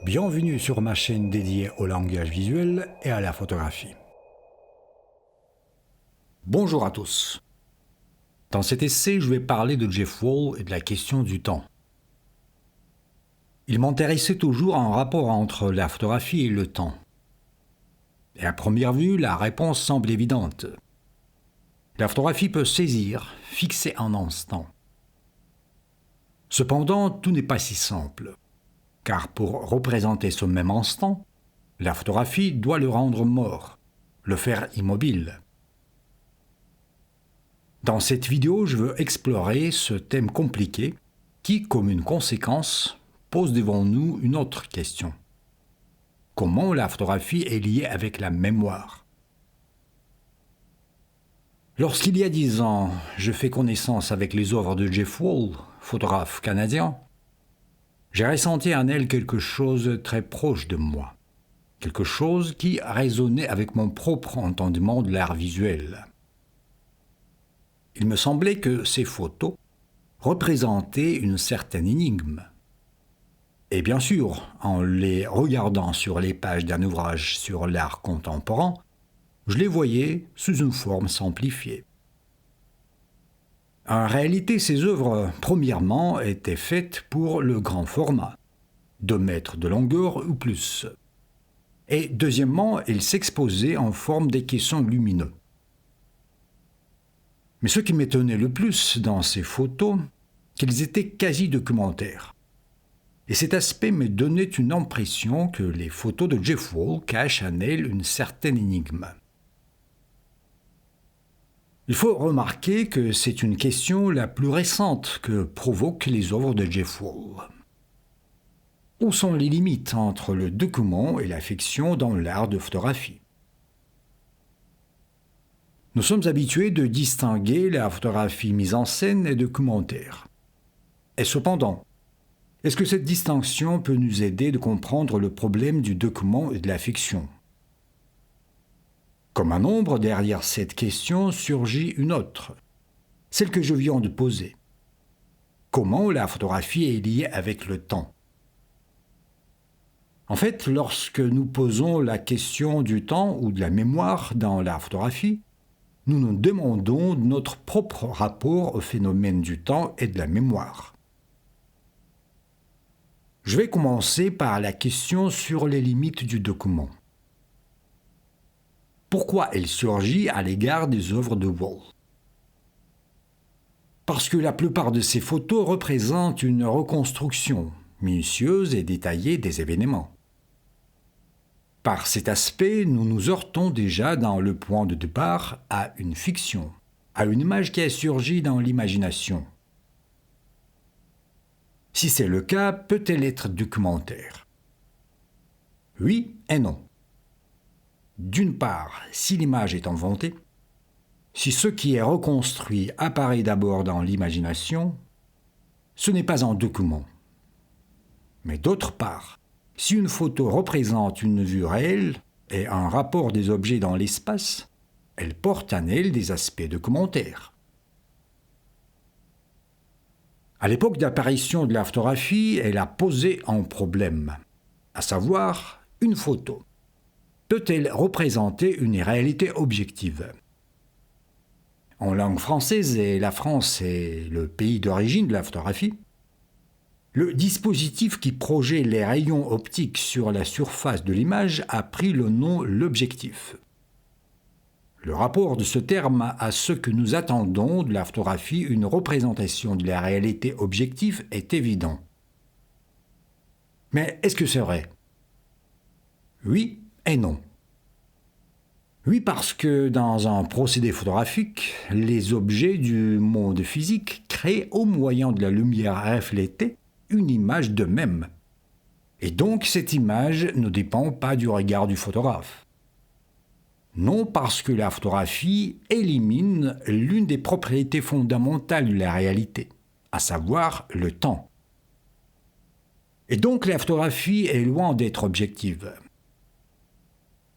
Bienvenue sur ma chaîne dédiée au langage visuel et à la photographie. Bonjour à tous. Dans cet essai, je vais parler de Jeff Wall et de la question du temps. Il m'intéressait toujours un rapport entre la photographie et le temps. Et à première vue, la réponse semble évidente. La photographie peut saisir, fixer un instant. Cependant, tout n'est pas si simple. Car pour représenter ce même instant, la photographie doit le rendre mort, le faire immobile. Dans cette vidéo, je veux explorer ce thème compliqué qui, comme une conséquence, pose devant nous une autre question. Comment la photographie est liée avec la mémoire? Lorsqu'il y a 10 ans, je fais connaissance avec les œuvres de Jeff Wall, photographe canadien, j'ai ressenti en elle quelque chose de très proche de moi, quelque chose qui résonnait avec mon propre entendement de l'art visuel. Il me semblait que ces photos représentaient une certaine énigme. Et bien sûr, en les regardant sur les pages d'un ouvrage sur l'art contemporain, je les voyais sous une forme simplifiée. En réalité, ces œuvres, premièrement, étaient faites pour le grand format, 2 mètres de longueur ou plus. Et deuxièmement, elles s'exposaient en forme d'équessons lumineux. Mais ce qui m'étonnait le plus dans ces photos, qu'elles étaient quasi documentaires. Et cet aspect me donnait une impression que les photos de Jeff Wall cachent en elles une certaine énigme. Il faut remarquer que c'est une question la plus récente que provoquent les œuvres de Jeff Wall. Où sont les limites entre le document et la fiction dans l'art de photographie? Nous sommes habitués de distinguer la photographie mise en scène et documentaire. Et cependant, est-ce que cette distinction peut nous aider de comprendre le problème du document et de la fiction? Comme un ombre, derrière cette question surgit une autre, celle que je viens de poser. Comment la photographie est liée avec le temps? En fait, lorsque nous posons la question du temps ou de la mémoire dans la photographie, nous nous demandons notre propre rapport au phénomène du temps et de la mémoire. Je vais commencer par la question sur les limites du document. Pourquoi elle surgit à l'égard des œuvres de Wall? Parce que la plupart de ces photos représentent une reconstruction minutieuse et détaillée des événements. Par cet aspect, nous nous heurtons déjà dans le point de départ à une fiction, à une image qui a surgi dans l'imagination. Si c'est le cas, peut-elle être documentaire? Oui et non. D'une part, si l'image est inventée, si ce qui est reconstruit apparaît d'abord dans l'imagination, ce n'est pas un document. Mais d'autre part, si une photo représente une vue réelle et un rapport des objets dans l'espace, elle porte en elle des aspects documentaires. À l'époque d'apparition de la photographie, elle a posé un problème, à savoir une photo. Peut-elle représenter une réalité objective? En langue française, et la France est le pays d'origine de la photographie, le dispositif qui projette les rayons optiques sur la surface de l'image a pris le nom l'objectif. Le rapport de ce terme à ce que nous attendons de la photographie, une représentation de la réalité objective, est évident. Mais est-ce que c'est vrai? Oui et non. Oui, parce que dans un procédé photographique, les objets du monde physique créent au moyen de la lumière reflétée une image d'eux-mêmes. Et donc cette image ne dépend pas du regard du photographe. Non, parce que la photographie élimine l'une des propriétés fondamentales de la réalité, à savoir le temps. Et donc la photographie est loin d'être objective.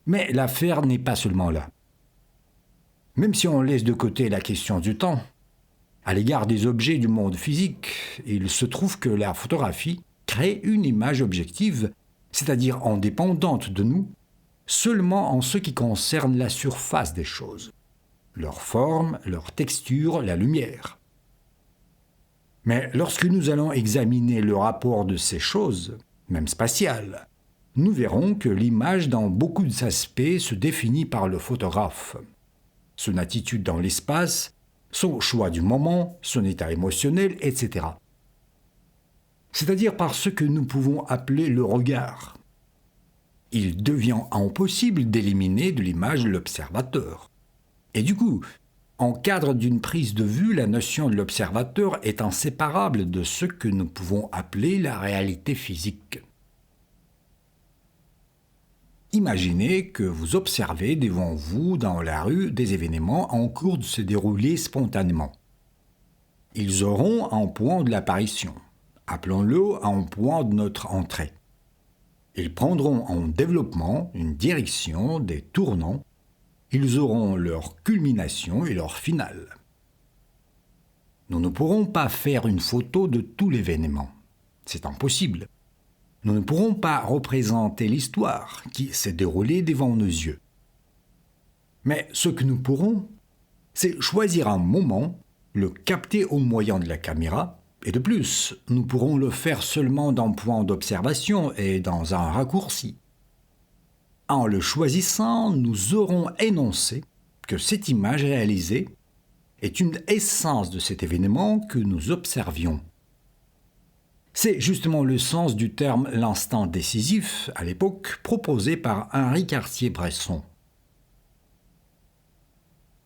Mais l'affaire n'est pas seulement là. Même si on laisse de côté la question du temps, à l'égard des objets du monde physique, il se trouve que la photographie crée une image objective c'est-à-dire indépendante de nous, seulement en ce qui concerne la surface des choses, leur forme, leur texture, la lumière. Mais lorsque nous allons examiner le rapport de ces choses, même spatiales, nous verrons que l'image dans beaucoup d'aspects se définit par le photographe. Son attitude dans l'espace, son choix du moment, son état émotionnel, etc. C'est-à-dire par ce que nous pouvons appeler le regard. Il devient impossible d'éliminer de l'image l'observateur. Et du coup, en cadre d'une prise de vue, la notion de l'observateur est inséparable de ce que nous pouvons appeler la réalité physique. Imaginez que vous observez devant vous dans la rue des événements en cours de se dérouler spontanément. Ils auront un point de l'apparition, appelons-le un point de notre entrée. Ils prendront en développement une direction, des tournants. Ils auront leur culmination et leur finale. Nous ne pourrons pas faire une photo de tout l'événement. C'est impossible. Nous ne pourrons pas représenter l'histoire qui s'est déroulée devant nos yeux. Mais ce que nous pourrons, c'est choisir un moment, le capter au moyen de la caméra, et de plus, nous pourrons le faire seulement d'un point d'observation et dans un raccourci. En le choisissant, nous aurons énoncé que cette image réalisée est une essence de cet événement que nous observions. C'est justement le sens du terme « l'instant décisif » à l'époque proposé par Henri Cartier-Bresson.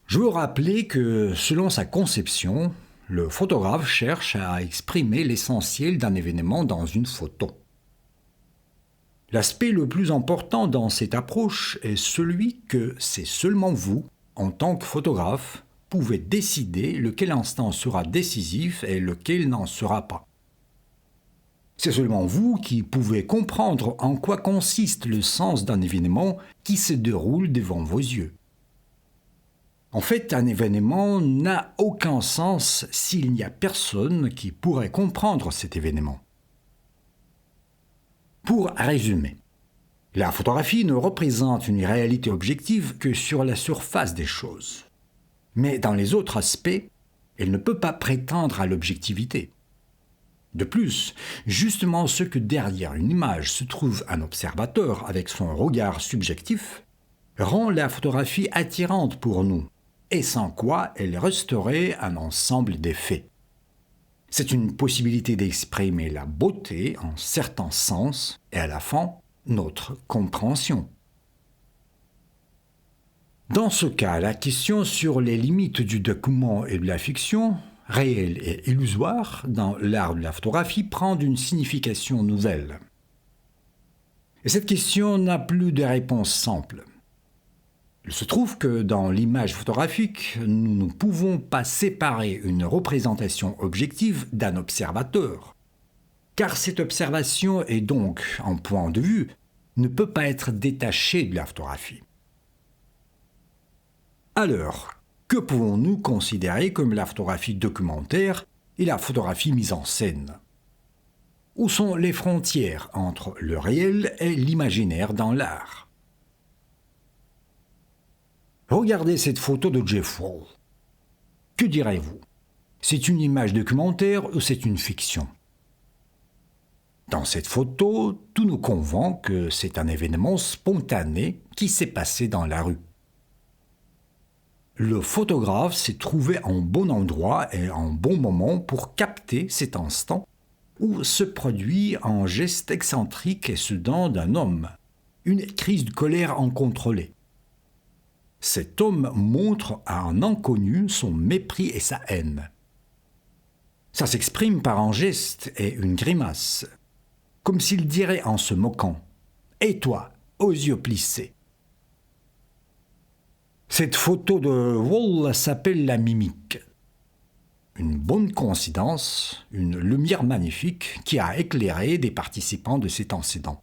Je veux rappeler que, selon sa conception, le photographe cherche à exprimer l'essentiel d'un événement dans une photo. L'aspect le plus important dans cette approche est celui que c'est seulement vous, en tant que photographe, pouvez décider lequel instant sera décisif et lequel n'en sera pas. C'est seulement vous qui pouvez comprendre en quoi consiste le sens d'un événement qui se déroule devant vos yeux. En fait, un événement n'a aucun sens s'il n'y a personne qui pourrait comprendre cet événement. Pour résumer, la photographie ne représente une réalité objective que sur la surface des choses. Mais dans les autres aspects, elle ne peut pas prétendre à l'objectivité. De plus, justement ce que derrière une image se trouve un observateur avec son regard subjectif, rend la photographie attirante pour nous, et sans quoi elle resterait un ensemble d'effets. C'est une possibilité d'exprimer la beauté en certains sens et à la fin, notre compréhension. Dans ce cas, la question sur les limites du document et de la fiction, réelle et illusoire, dans l'art de la photographie, prend une signification nouvelle. Et cette question n'a plus de réponse simple. Il se trouve que dans l'image photographique, nous ne pouvons pas séparer une représentation objective d'un observateur, car cette observation et donc un point de vue ne peut pas être détachée de la photographie. Alors, que pouvons-nous considérer comme la photographie documentaire et la photographie mise en scène? Où sont les frontières entre le réel et l'imaginaire dans l'art? Regardez cette photo de Jeff Wall. Que direz-vous? C'est une image documentaire ou c'est une fiction? Dans cette photo, tout nous convainc que c'est un événement spontané qui s'est passé dans la rue. Le photographe s'est trouvé en bon endroit et en bon moment pour capter cet instant où se produit un geste excentrique et soudain d'un homme, une crise de colère incontrôlée. Cet homme montre à un inconnu son mépris et sa haine. Ça s'exprime par un geste et une grimace, comme s'il dirait en se moquant « Et toi, aux yeux plissés ». Cette photo de Wall s'appelle la mimique. Une bonne coïncidence, une lumière magnifique qui a éclairé des participants de cet incident.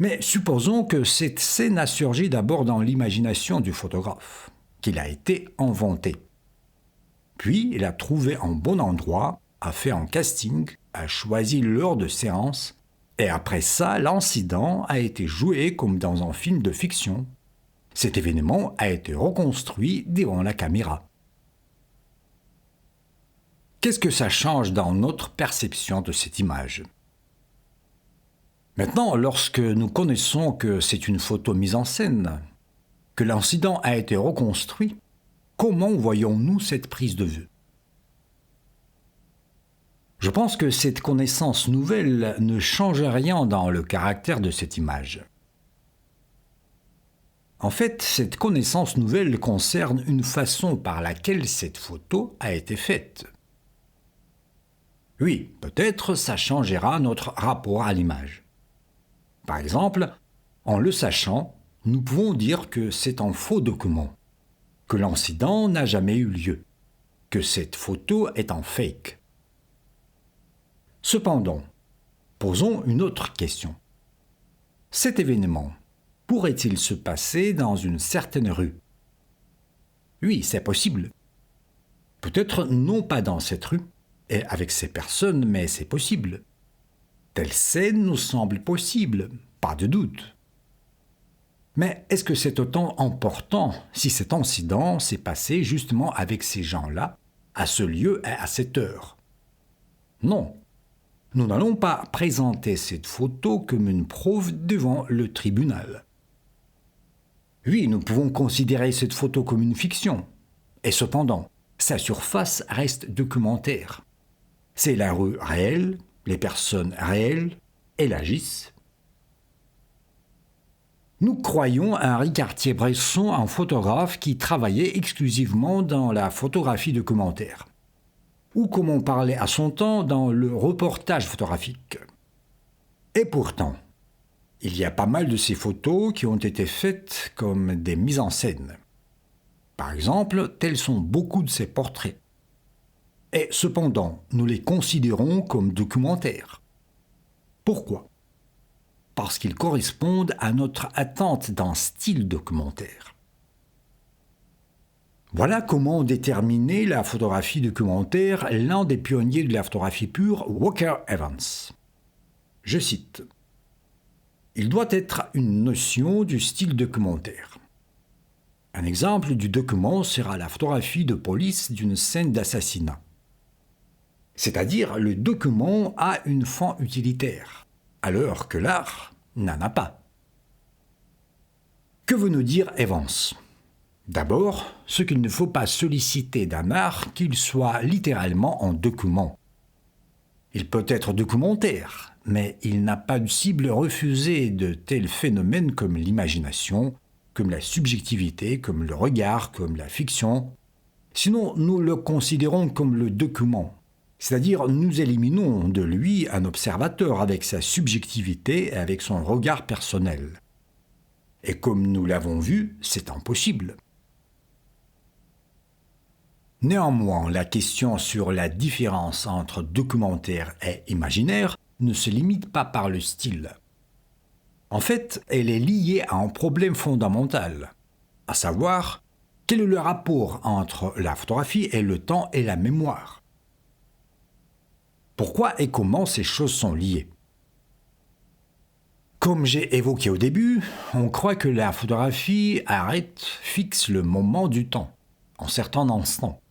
Mais supposons que cette scène a surgi d'abord dans l'imagination du photographe, qu'il a été inventé. Puis il a trouvé un bon endroit, a fait un casting, a choisi l'heure de séance Et après ça, l'incident a été joué comme dans un film de fiction. Cet événement a été reconstruit devant la caméra. Qu'est-ce que ça change dans notre perception de cette image ? Maintenant, lorsque nous connaissons que c'est une photo mise en scène, que l'incident a été reconstruit, comment voyons-nous cette prise de vue ? Je pense que cette connaissance nouvelle ne change rien dans le caractère de cette image. En fait, cette connaissance nouvelle concerne une façon par laquelle cette photo a été faite. Oui, peut-être ça changera notre rapport à l'image. Par exemple, en le sachant, nous pouvons dire que c'est un faux document, que l'incident n'a jamais eu lieu, que cette photo est un fake. Cependant, posons une autre question. Cet événement pourrait-il se passer dans une certaine rue ? Oui, c'est possible. Peut-être non pas dans cette rue, et avec ces personnes, mais c'est possible. Telle scène nous semble possible, pas de doute. Mais est-ce que c'est autant important si cet incident s'est passé justement avec ces gens-là, à ce lieu et à cette heure ? Non. Nous n'allons pas présenter cette photo comme une preuve devant le tribunal. Oui, nous pouvons considérer cette photo comme une fiction. Et cependant, sa surface reste documentaire. C'est la rue réelle, les personnes réelles, elles agissent. Nous croyons à Henri Cartier-Bresson, un photographe qui travaillait exclusivement dans la photographie documentaire, ou comme on parlait à son temps dans le reportage photographique. Et pourtant, il y a pas mal de ces photos qui ont été faites comme des mises en scène. Par exemple, tels sont beaucoup de ces portraits. Et cependant, nous les considérons comme documentaires. Pourquoi ? Parce qu'ils correspondent à notre attente d'un style documentaire. Voilà comment déterminer la photographie documentaire l'un des pionniers de la photographie pure, Walker Evans. Je cite. « Il doit être une notion du style documentaire. Un exemple du document sera la photographie de police d'une scène d'assassinat. C'est-à-dire le document a une fin utilitaire, alors que l'art n'en a pas. » Que veut nous dire Evans ? D'abord, ce qu'il ne faut pas solliciter d'un art qu'il soit littéralement un document. Il peut être documentaire, mais il n'a pas de cible refusée de tels phénomènes comme l'imagination, comme la subjectivité, comme le regard, comme la fiction. Sinon, nous le considérons comme le document. C'est-à-dire, nous éliminons de lui un observateur avec sa subjectivité et avec son regard personnel. Et comme nous l'avons vu, c'est impossible. Néanmoins, la question sur la différence entre documentaire et imaginaire ne se limite pas par le style. En fait, elle est liée à un problème fondamental, à savoir, quel est le rapport entre la photographie et le temps et la mémoire ? Pourquoi et comment ces choses sont liées ? Comme j'ai évoqué au début, on croit que la photographie fixe le moment du temps, en certains instants.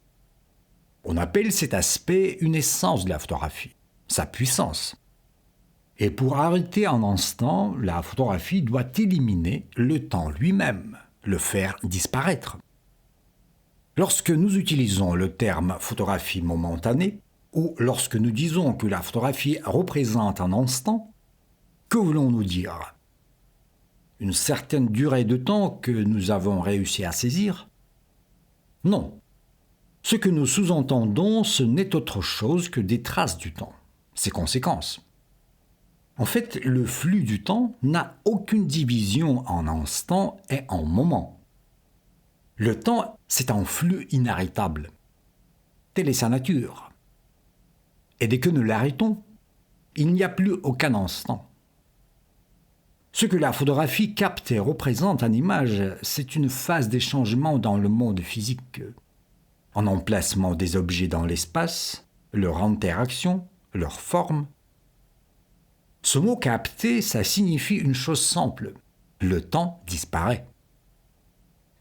On appelle cet aspect une essence de la photographie, sa puissance. Et pour arrêter un instant, la photographie doit éliminer le temps lui-même, le faire disparaître. Lorsque nous utilisons le terme photographie momentanée, ou lorsque nous disons que la photographie représente un instant, que voulons-nous dire ? Une certaine durée de temps que nous avons réussi à saisir ? Non. Ce que nous sous-entendons, ce n'est autre chose que des traces du temps, ses conséquences. En fait, le flux du temps n'a aucune division en instant et en moment. Le temps, c'est un flux inarrêtable. Telle est sa nature. Et dès que nous l'arrêtons, il n'y a plus aucun instant. Ce que la photographie capte et représente en image, c'est une phase des changements dans le monde physique. Un emplacement des objets dans l'espace, leur interaction, leur forme. Ce mot capter, ça signifie une chose simple. Le temps disparaît.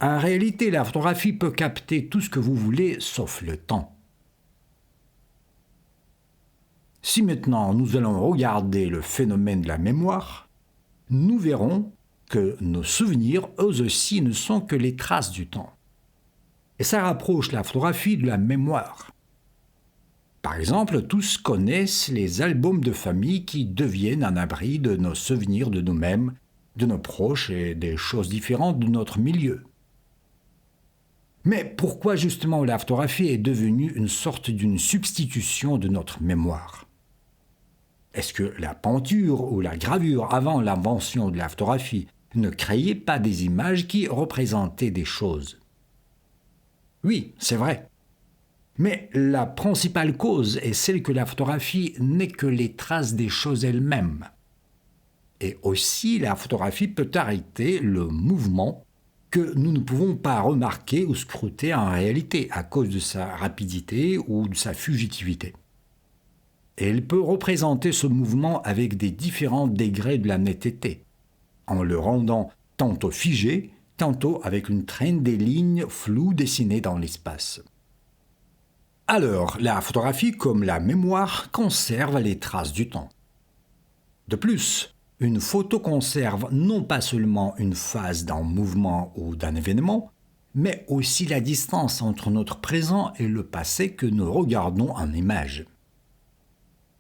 En réalité, la photographie peut capter tout ce que vous voulez, sauf le temps. Si maintenant nous allons regarder le phénomène de la mémoire, nous verrons que nos souvenirs, eux aussi, ne sont que les traces du temps. Et ça rapproche la photographie de la mémoire. Par exemple, tous connaissent les albums de famille qui deviennent un abri de nos souvenirs de nous-mêmes, de nos proches et des choses différentes de notre milieu. Mais pourquoi justement la photographie est devenue une sorte d'une substitution de notre mémoire ? Est-ce que la peinture ou la gravure avant l'invention de la photographie ne créaient pas des images qui représentaient des choses ? Oui, c'est vrai. Mais la principale cause est celle que la photographie n'est que les traces des choses elles-mêmes. Et aussi, la photographie peut arrêter le mouvement que nous ne pouvons pas remarquer ou scruter en réalité à cause de sa rapidité ou de sa fugitivité. Et elle peut représenter ce mouvement avec des différents degrés de la netteté, en le rendant tantôt figé, tantôt avec une traîne des lignes floues dessinées dans l'espace. Alors, la photographie, comme la mémoire, conserve les traces du temps. De plus, une photo conserve non pas seulement une phase d'un mouvement ou d'un événement, mais aussi la distance entre notre présent et le passé que nous regardons en image.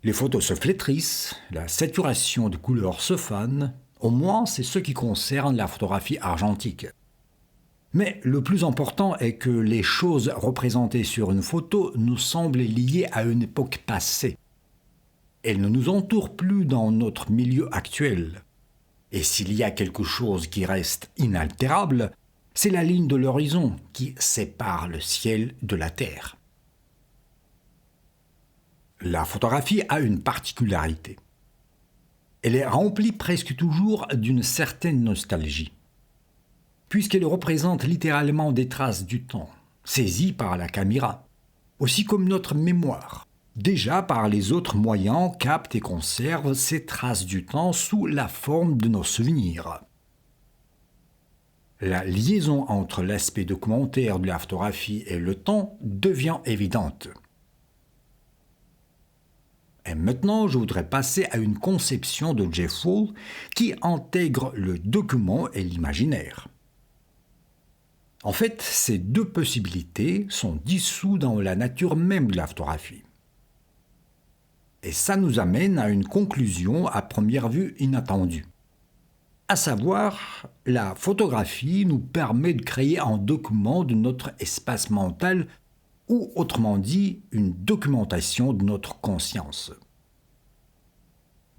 Les photos se flétrissent, la saturation de couleurs se fane, au moins c'est ce qui concerne la photographie argentique. Mais le plus important est que les choses représentées sur une photo nous semblent liées à une époque passée. Elles ne nous entourent plus dans notre milieu actuel. Et s'il y a quelque chose qui reste inaltérable, c'est la ligne de l'horizon qui sépare le ciel de la terre. La photographie a une particularité. Elle est remplie presque toujours d'une certaine nostalgie, puisqu'elle représente littéralement des traces du temps, saisies par la caméra, aussi comme notre mémoire. Déjà par les autres moyens, capte et conserve ces traces du temps sous la forme de nos souvenirs. La liaison entre l'aspect documentaire de la photographie et le temps devient évidente. Et maintenant, je voudrais passer à une conception de Jeff Wall qui intègre le document et l'imaginaire. En fait, ces deux possibilités sont dissous dans la nature même de la photographie. Et ça nous amène à une conclusion à première vue inattendue. À savoir, la photographie nous permet de créer un document de notre espace mental ou autrement dit, une documentation de notre conscience.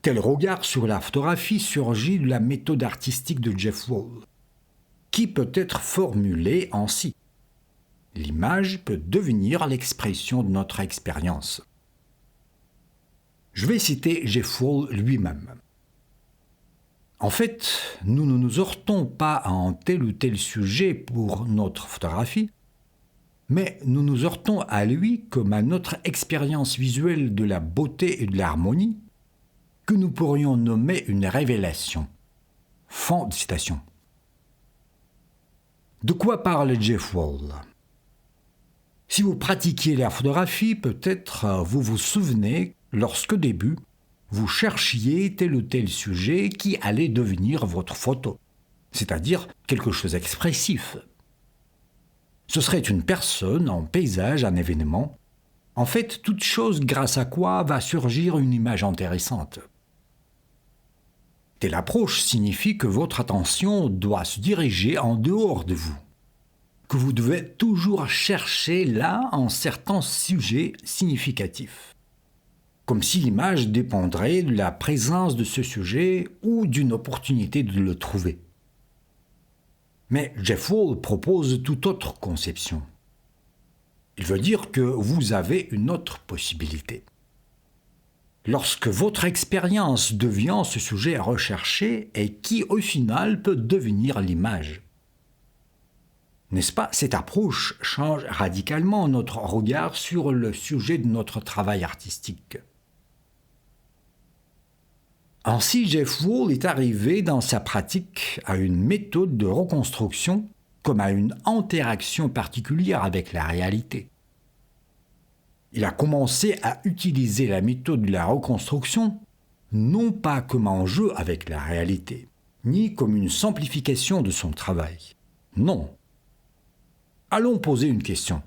Tel regard sur la photographie surgit de la méthode artistique de Jeff Wall, qui peut être formulée ainsi. L'image peut devenir l'expression de notre expérience. Je vais citer Jeff Wall lui-même. En fait, nous ne nous heurtons pas à un tel ou tel sujet pour notre photographie, mais nous nous heurtons à lui comme à notre expérience visuelle de la beauté et de l'harmonie, que nous pourrions nommer une révélation. Fin de citation. De quoi parle Jeff Wall ? Si vous pratiquiez la photographie, peut-être vous vous souvenez, lorsqu'au début, vous cherchiez tel ou tel sujet qui allait devenir votre photo, c'est-à-dire quelque chose d'expressif. Ce serait une personne, un paysage, un événement. En fait, toute chose grâce à quoi va surgir une image intéressante. Telle approche signifie que votre attention doit se diriger en dehors de vous, que vous devez toujours chercher là un certain sujet significatif, comme si l'image dépendrait de la présence de ce sujet ou d'une opportunité de le trouver. Mais Jeff Wall propose toute autre conception. Il veut dire que vous avez une autre possibilité. Lorsque votre expérience devient ce sujet à rechercher et qui au final peut devenir l'image. N'est-ce pas, cette approche change radicalement notre regard sur le sujet de notre travail artistique. Ainsi, Jeff Wall est arrivé dans sa pratique à une méthode de reconstruction comme à une interaction particulière avec la réalité. Il a commencé à utiliser la méthode de la reconstruction non pas comme un jeu avec la réalité, ni comme une simplification de son travail. Non. Allons poser une question.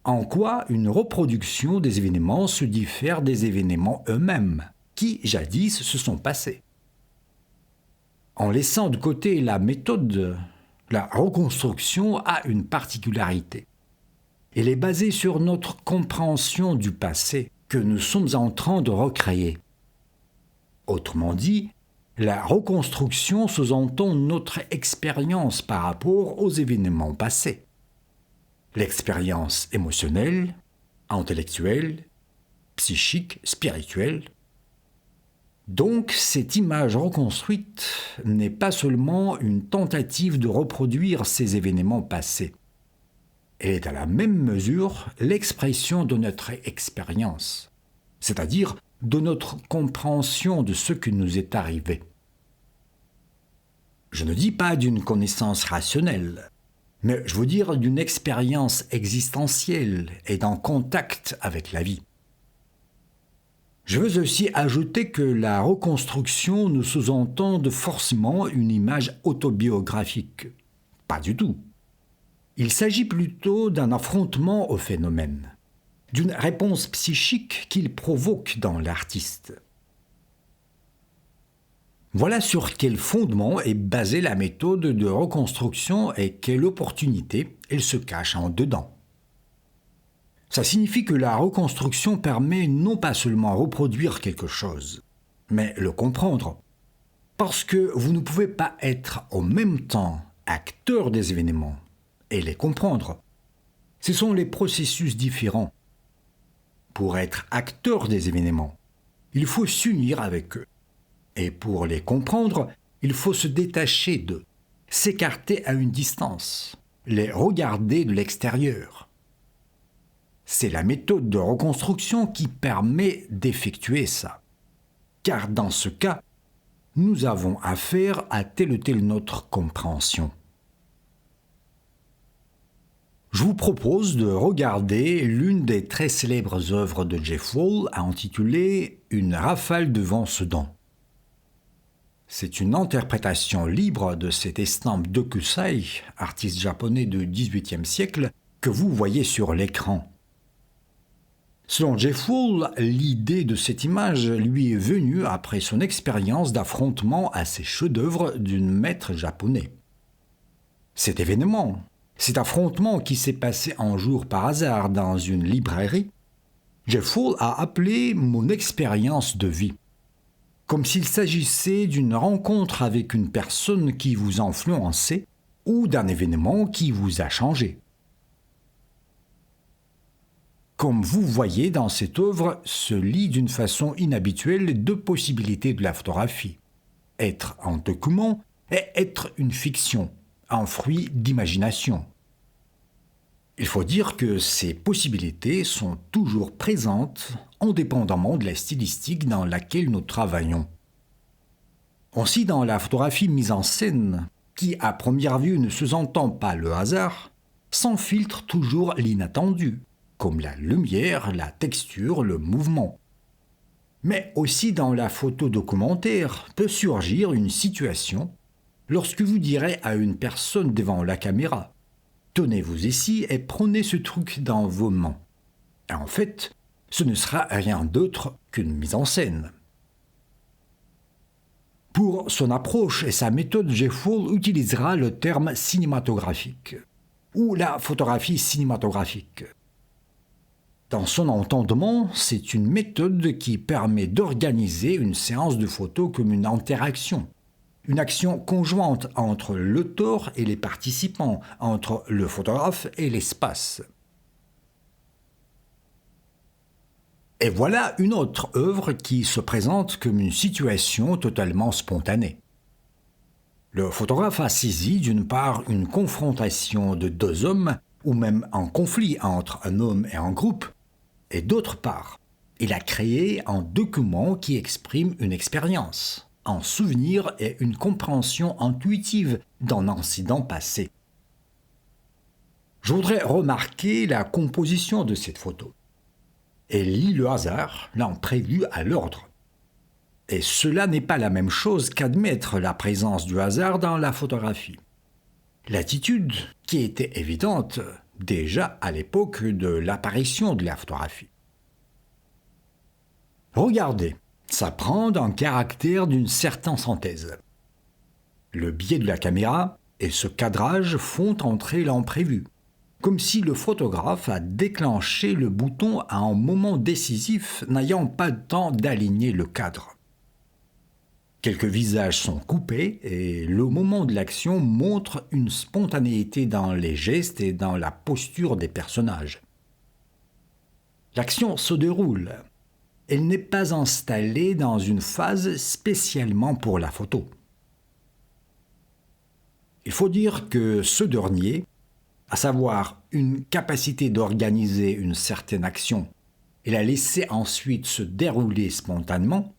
En quoi une reproduction des événements se diffère des événements eux-mêmes, qui jadis se sont passés? En laissant de côté la méthode, la reconstruction a une particularité. Elle est basée sur notre compréhension du passé que nous sommes en train de recréer. Autrement dit, la reconstruction sous-entend notre expérience par rapport aux événements passés. L'expérience émotionnelle, intellectuelle, psychique, spirituelle. Donc, cette image reconstruite n'est pas seulement une tentative de reproduire ces événements passés. Elle est à la même mesure l'expression de notre expérience, c'est-à-dire de notre compréhension de ce qui nous est arrivé. Je ne dis pas d'une connaissance rationnelle, mais je veux dire d'une expérience existentielle et d'un contact avec la vie. Je veux aussi ajouter que la reconstruction ne sous-entend forcément une image autobiographique. Pas du tout. Il s'agit plutôt d'un affrontement au phénomène, d'une réponse psychique qu'il provoque dans l'artiste. Voilà sur quel fondement est basée la méthode de reconstruction et quelle opportunité elle se cache en dedans. Ça signifie que la reconstruction permet non pas seulement reproduire quelque chose, mais le comprendre. Parce que vous ne pouvez pas être en même temps acteur des événements et les comprendre. Ce sont les processus différents. Pour être acteur des événements, il faut s'unir avec eux. Et pour les comprendre, il faut se détacher d'eux, s'écarter à une distance, les regarder de l'extérieur. C'est la méthode de reconstruction qui permet d'effectuer ça. Car dans ce cas, nous avons affaire à telle ou telle notre compréhension. Je vous propose de regarder l'une des très célèbres œuvres de Jeff Wall intitulée « Une rafale de vent Sedan ». C'est une interprétation libre de cette estampe d'Okusai, artiste japonais du XVIIIe siècle, que vous voyez sur l'écran. Selon Jeff Wall, l'idée de cette image lui est venue après son expérience d'affrontement à ces chefs-d'œuvre d'un maître japonais. Cet événement, cet affrontement qui s'est passé un jour par hasard dans une librairie, Jeff Wall a appelé mon expérience de vie. Comme s'il s'agissait d'une rencontre avec une personne qui vous a influencé ou d'un événement qui vous a changé. Comme vous voyez dans cette œuvre, se lie d'une façon inhabituelle deux possibilités de la photographie. Être un document et être une fiction, un fruit d'imagination. Il faut dire que ces possibilités sont toujours présentes indépendamment de la stylistique dans laquelle nous travaillons. Aussi dans la photographie mise en scène, qui à première vue ne sous-entend pas le hasard, s'infiltre toujours l'inattendu, comme la lumière, la texture, le mouvement. Mais aussi dans la photo documentaire peut surgir une situation lorsque vous direz à une personne devant la caméra « Tenez-vous ici et prenez ce truc dans vos mains ». Et en fait, ce ne sera rien d'autre qu'une mise en scène. Pour son approche et sa méthode, Jeff Wall utilisera le terme cinématographique ou la photographie cinématographique. Dans son entendement, c'est une méthode qui permet d'organiser une séance de photo comme une interaction, une action conjointe entre l'auteur et les participants, entre le photographe et l'espace. Et voilà une autre œuvre qui se présente comme une situation totalement spontanée. Le photographe a saisi d'une part une confrontation de deux hommes, ou même un conflit entre un homme et un groupe, et d'autre part, Il a créé un document qui exprime une expérience, un souvenir et une compréhension intuitive d'un incident passé. Je voudrais remarquer la composition de cette photo. Elle lie le hasard, l'imprévu à l'ordre. Et cela n'est pas la même chose qu'admettre la présence du hasard dans la photographie. L'attitude qui était évidente déjà à l'époque de l'apparition de la photographie. Regardez, ça prend un caractère d'une certaine synthèse. Le biais de la caméra et ce cadrage font entrer l'imprévu, comme si le photographe a déclenché le bouton à un moment décisif n'ayant pas le temps d'aligner le cadre. Quelques visages sont coupés et le moment de l'action montre une spontanéité dans les gestes et dans la posture des personnages. L'action se déroule. Elle n'est pas installée dans une phase spécialement pour la photo. Il faut dire que ce dernier, à savoir une capacité d'organiser une certaine action et la laisser ensuite se dérouler spontanément,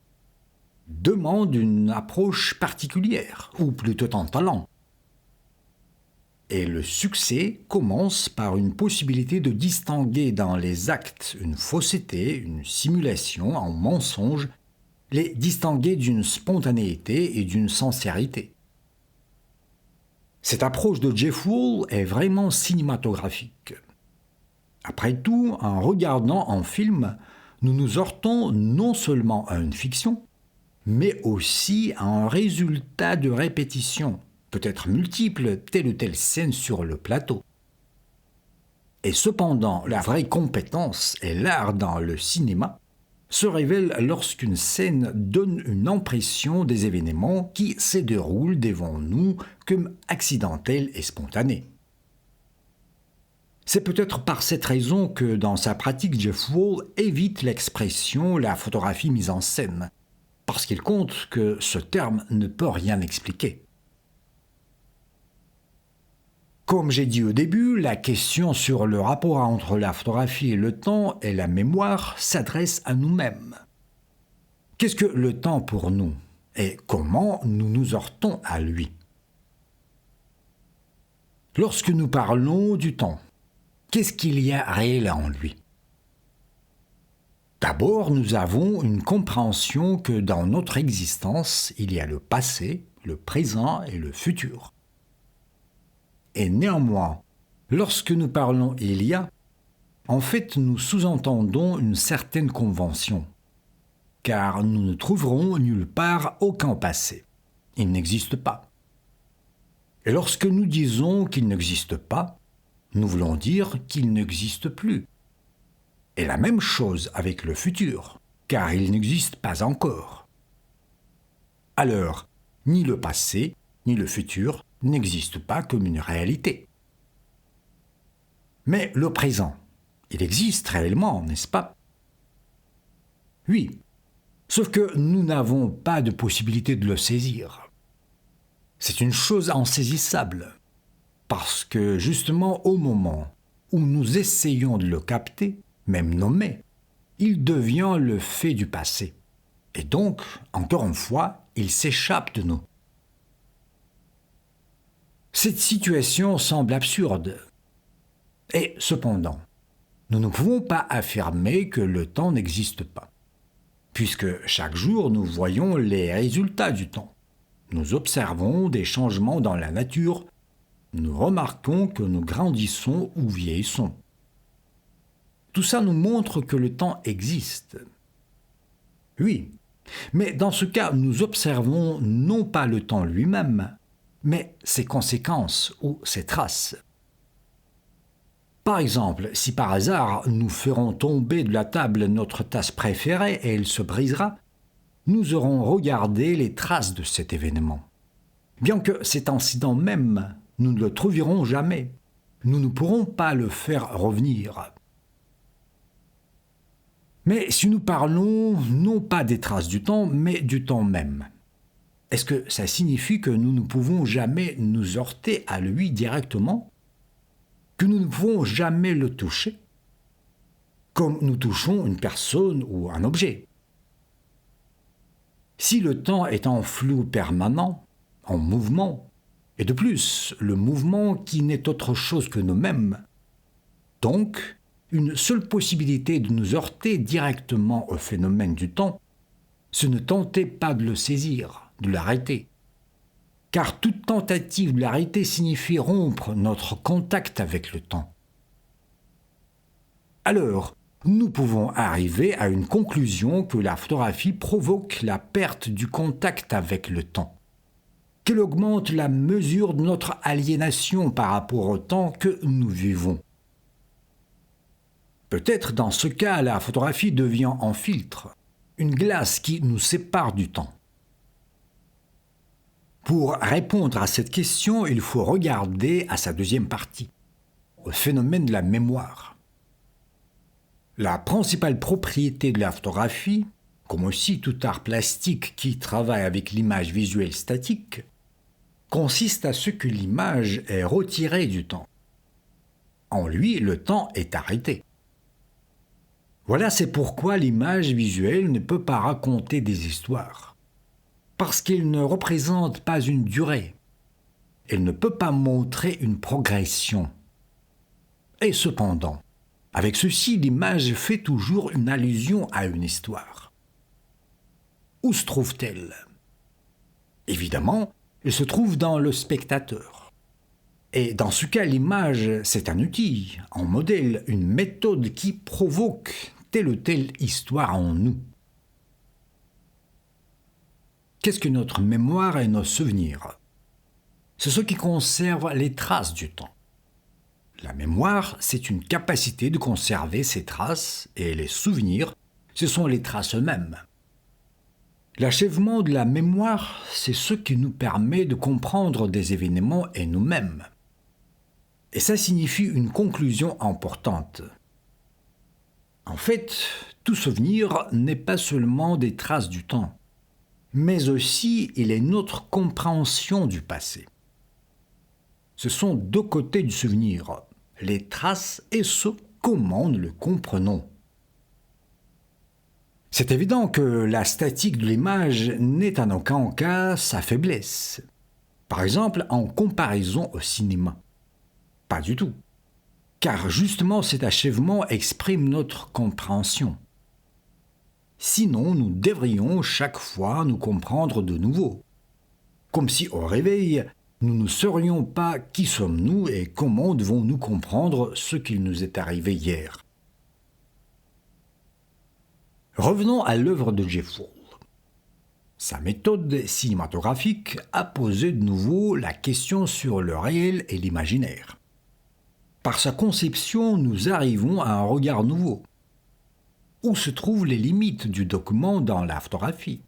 demande une approche particulière, ou plutôt un talent. Et le succès commence par une possibilité de distinguer dans les actes une fausseté, une simulation, un mensonge, les distinguer d'une spontanéité et d'une sincérité. Cette approche de Jeff Wall est vraiment cinématographique. Après tout, en regardant un film, nous nous heurtons non seulement à une fiction, mais aussi à un résultat de répétition, peut-être multiple, telle ou telle scène sur le plateau. Et cependant, la vraie compétence et l'art dans le cinéma se révèlent lorsqu'une scène donne une impression des événements qui se déroulent devant nous comme accidentels et spontanés. C'est peut-être par cette raison que dans sa pratique, Jeff Wall évite l'expression « la photographie mise en scène », parce qu'il compte que ce terme ne peut rien expliquer. Comme j'ai dit au début, la question sur le rapport entre la photographie et le temps et la mémoire s'adresse à nous-mêmes. Qu'est-ce que le temps pour nous et comment nous nous heurtons à lui? Lorsque nous parlons du temps, qu'est-ce qu'il y a réel en lui? D'abord, nous avons une compréhension que dans notre existence, il y a le passé, le présent et le futur. Et néanmoins, lorsque nous parlons il y a, en fait, nous sous-entendons une certaine convention, car nous ne trouverons nulle part aucun passé. Il n'existe pas. Et lorsque nous disons qu'il n'existe pas, nous voulons dire qu'il n'existe plus. Et la même chose avec le futur, car il n'existe pas encore. Alors, ni le passé, ni le futur n'existent pas comme une réalité. Mais le présent, il existe réellement, n'est-ce pas? Oui, sauf que nous n'avons pas de possibilité de le saisir. C'est une chose insaisissable, parce que justement au moment où nous essayons de le capter, même nommé, il devient le fait du passé. Et donc, encore une fois, il s'échappe de nous. Cette situation semble absurde. Et cependant, nous ne pouvons pas affirmer que le temps n'existe pas, puisque chaque jour nous voyons les résultats du temps. Nous observons des changements dans la nature, nous remarquons que nous grandissons ou vieillissons. Tout ça nous montre que le temps existe. Oui, mais dans ce cas, nous observons non pas le temps lui-même, mais ses conséquences ou ses traces. Par exemple, si par hasard nous ferons tomber de la table notre tasse préférée et elle se brisera, nous aurons regardé les traces de cet événement. Bien que cet incident même, nous ne le trouverons jamais. Nous ne pourrons pas le faire revenir. Mais si nous parlons non pas des traces du temps, mais du temps même, est-ce que ça signifie que nous ne pouvons jamais nous heurter à lui directement? Que nous ne pouvons jamais le toucher? comme nous touchons une personne ou un objet. Si le temps est en flou permanent, en mouvement, et de plus, le mouvement qui n'est autre chose que nous-mêmes, donc, une seule possibilité de nous heurter directement au phénomène du temps, c'est ne tenter pas de le saisir, de l'arrêter. Car toute tentative de l'arrêter signifie rompre notre contact avec le temps. Alors, nous pouvons arriver à une conclusion que la photographie provoque la perte du contact avec le temps, qu'elle augmente la mesure de notre aliénation par rapport au temps que nous vivons. Peut-être dans ce cas, la photographie devient un filtre, une glace qui nous sépare du temps. Pour répondre à cette question, il faut regarder à sa deuxième partie, au phénomène de la mémoire. La principale propriété de la photographie, comme aussi tout art plastique qui travaille avec l'image visuelle statique, consiste à ce que l'image est retirée du temps. En lui, le temps est arrêté. Voilà, c'est pourquoi l'image visuelle ne peut pas raconter des histoires. Parce qu'elle ne représente pas une durée. Elle ne peut pas montrer une progression. Et cependant, avec ceci, l'image fait toujours une allusion à une histoire. Où se trouve-t-elle? Évidemment, elle se trouve dans le spectateur. Et dans ce cas, l'image, c'est un outil, un modèle, une méthode qui provoque telle ou telle histoire en nous. Qu'est-ce que notre mémoire et nos souvenirs? C'est ce qui conserve les traces du temps. La mémoire, c'est une capacité de conserver ces traces, et les souvenirs, ce sont les traces eux-mêmes. L'achèvement de la mémoire, c'est ce qui nous permet de comprendre des événements et nous-mêmes. Et ça signifie une conclusion importante. En fait, tout souvenir n'est pas seulement des traces du temps, mais aussi il est notre compréhension du passé. Ce sont deux côtés du souvenir, les traces et ce comment nous le comprenons. C'est évident que la statique de l'image n'est en aucun cas sa faiblesse. Par exemple, en comparaison au cinéma. Pas du tout. Car justement cet achèvement exprime notre compréhension. Sinon, nous devrions chaque fois nous comprendre de nouveau. Comme si au réveil, nous ne saurions pas qui sommes-nous et comment devons-nous comprendre ce qu'il nous est arrivé hier. Revenons à l'œuvre de Jeff Wall. Sa méthode cinématographique a posé de nouveau la question sur le réel et l'imaginaire. Par sa conception, nous arrivons à un regard nouveau. Où se trouvent les limites du document dans la photographie?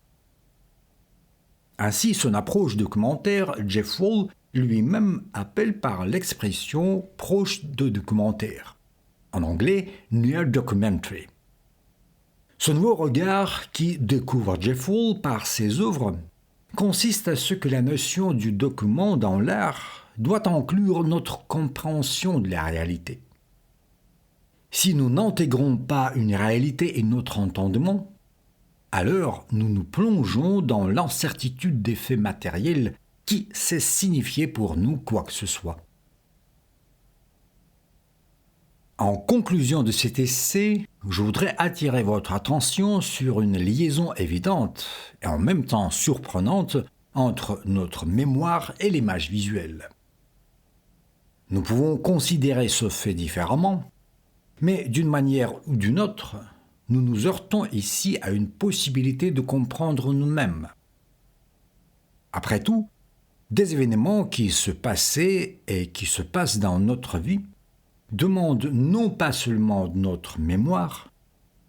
Ainsi, son approche documentaire, Jeff Wall lui-même appelle par l'expression proche de documentaire, en anglais near documentary. Ce nouveau regard qui découvre Jeff Wall par ses œuvres consiste à ce que la notion du document dans l'art doit inclure notre compréhension de la réalité. Si nous n'intégrons pas une réalité et notre entendement, alors nous nous plongeons dans l'incertitude des faits matériels qui cessent signifier pour nous quoi que ce soit. En conclusion de cet essai, je voudrais attirer votre attention sur une liaison évidente et en même temps surprenante entre notre mémoire et l'image visuelle. Nous pouvons considérer ce fait différemment, mais d'une manière ou d'une autre, nous nous heurtons ici à une possibilité de comprendre nous-mêmes. Après tout, des événements qui se passaient et qui se passent dans notre vie demandent non pas seulement de notre mémoire,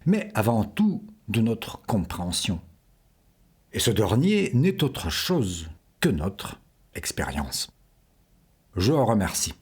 mais avant tout de notre compréhension. Et ce dernier n'est autre chose que notre expérience. Je vous remercie.